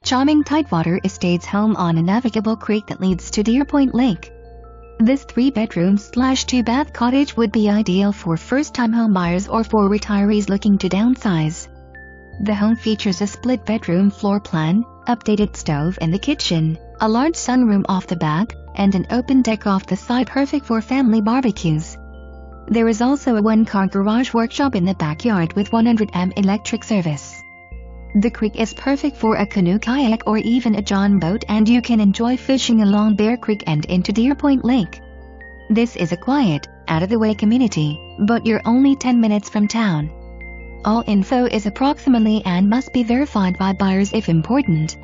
charming Tidewater Estates home on a navigable creek that leads to Deerpoint Lake. This 3-bedroom/2-bath cottage would be ideal for first-time homebuyers or for retirees looking to downsize. The home features a split-bedroom floor plan, updated stove in the kitchen, a large sunroom off the back, and an open deck off the side perfect for family barbecues. There is also a one-car garage workshop in the backyard with 100 amp electric service. The creek is perfect for a canoe, kayak, or even a john boat, and you can enjoy fishing along Bear Creek and into Deerpoint Lake. This is a quiet, out-of-the-way community, but you're only 10 minutes from town. All info is approximately and must be verified by buyers if important.